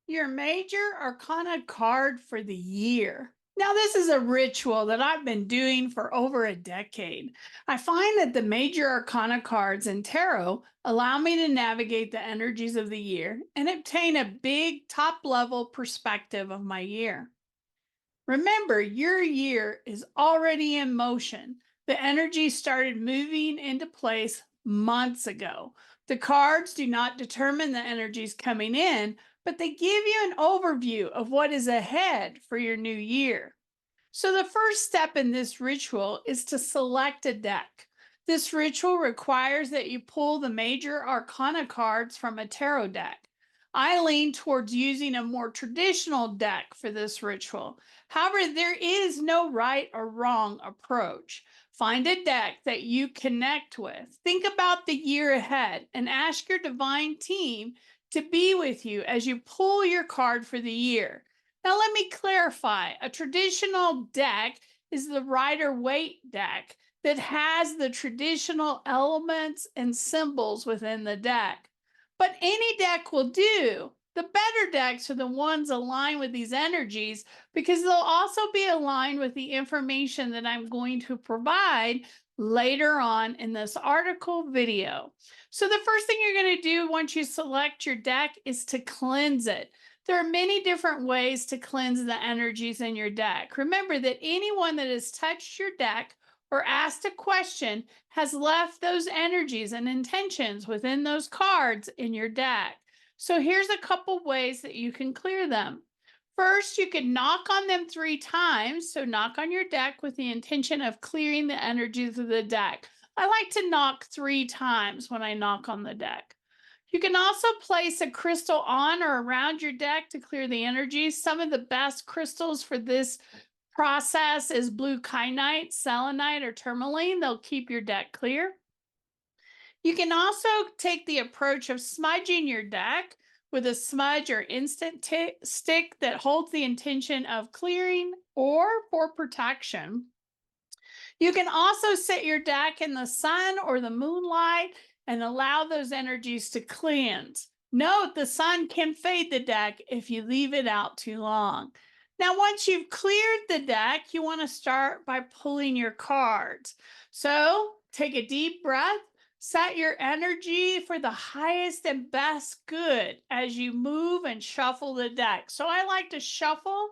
Your major arcana card for the year. Now, this is a ritual that I've been doing for over a decade. I find that the major arcana cards in tarot allow me to navigate the energies of the year and obtain a big top level perspective of my year. Remember, your year is already in motion. The energy started moving into place months ago. The cards do not determine the energies coming in, but they give you an overview of what is ahead for your new year. So, the first step in this ritual is to select a deck. This ritual requires that you pull the major arcana cards from a tarot deck. I lean towards using a more traditional deck for this ritual. However, there is no right or wrong approach. Find a deck that you connect with. Think about the year ahead and ask your divine team to be with you as you pull your card for the year. Now, let me clarify. A traditional deck is the Rider-Waite deck that has the traditional elements and symbols within the deck. But any deck will do. The better decks are the ones aligned with these energies because they'll also be aligned with the information that I'm going to provide later on in this article video. So the first thing you're going to do once you select your deck is to cleanse it. There are many different ways to cleanse the energies in your deck. Remember that anyone that has touched your deck or asked a question has left those energies and intentions within those cards in your deck. So here's a couple ways that you can clear them. First, you can knock on them 3 times. So knock on your deck with the intention of clearing the energies of the deck. I like to knock 3 times when I knock on the deck. You can also place a crystal on or around your deck to clear the energies. Some of the best crystals for this process is blue kyanite, selenite, or tourmaline. They'll keep your deck clear. You can also take the approach of smudging your deck with a smudge or instant stick that holds the intention of clearing or for protection. You can also set your deck in the sun or the moonlight and allow those energies to cleanse. Note the sun can fade the deck if you leave it out too long. Now, once you've cleared the deck, you want to start by pulling your cards. So take a deep breath, set your energy for the highest and best good as you move and shuffle the deck. So I like to shuffle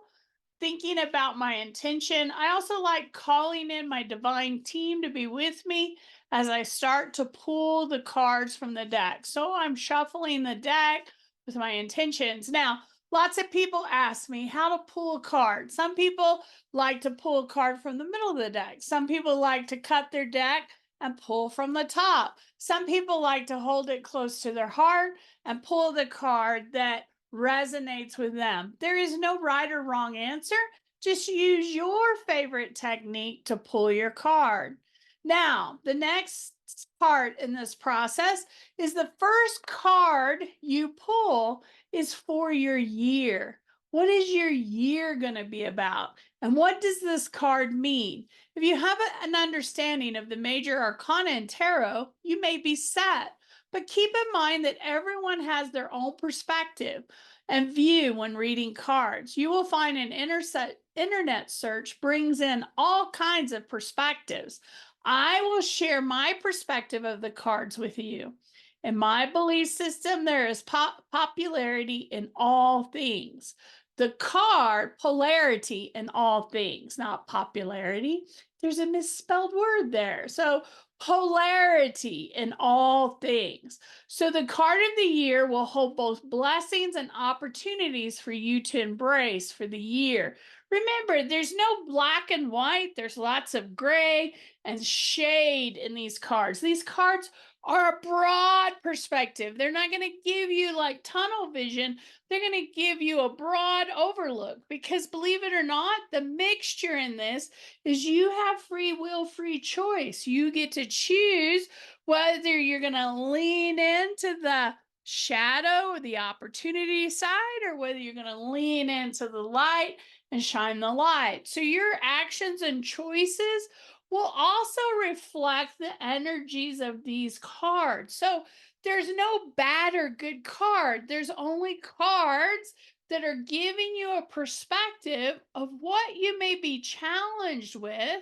thinking about my intention. I also like calling in my divine team to be with me as I start to pull the cards from the deck. So I'm shuffling the deck with my intentions. Now, lots of people ask me how to pull a card. Some people like to pull a card from the middle of the deck. Some people like to cut their deck and pull from the top. Some people like to hold it close to their heart and pull the card that resonates with them. There is no right or wrong answer. Just use your favorite technique to pull your card. Now, the next part in this process is the first card you pull is for your year. What is your year going to be about? And what does this card mean? If you have an understanding of the major arcana in tarot, you may be set. But keep in mind that everyone has their own perspective and view when reading cards. You will find an internet search brings in all kinds of perspectives. I will share my perspective of the cards with you. In my belief system, there is popularity in all things. The card, polarity in all things, not popularity. There's a misspelled word there. So polarity in all things. So the card of the year will hold both blessings and opportunities for you to embrace for the year. Remember, there's no black and white. There's lots of gray and shade in these cards. These cards are a broad perspective. They're not going to give you like tunnel vision. They're going to give you a broad overlook because believe it or not, the mixture in this is you have free will, free choice. You get to choose whether you're going to lean into the shadow or the opportunity side or whether you're going to lean into the light and shine the light. So your actions and choices will also reflect the energies of these cards. So there's no bad or good card. There's only cards that are giving you a perspective of what you may be challenged with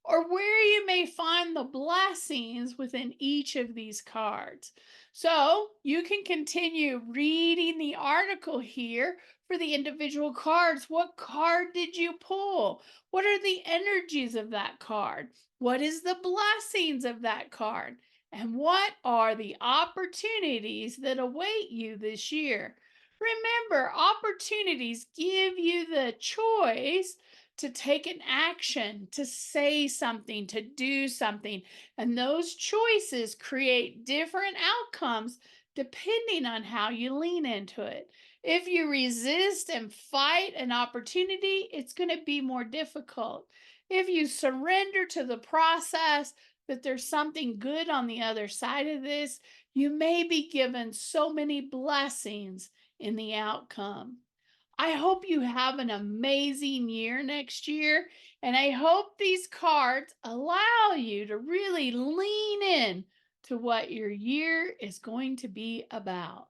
or where you may find the blessings within each of these cards. So you can continue reading the article here for the individual cards. What card did you pull? What are the energies of that card? What is the blessings of that card? And what are the opportunities that await you this year? Remember, opportunities give you the choice to take an action, to say something, to do something. And those choices create different outcomes depending on how you lean into it. If you resist and fight an opportunity, it's going to be more difficult. If you surrender to the process, that there's something good on the other side of this, you may be given so many blessings in the outcome. I hope you have an amazing year next year, and I hope these cards allow you to really lean in to what your year is going to be about.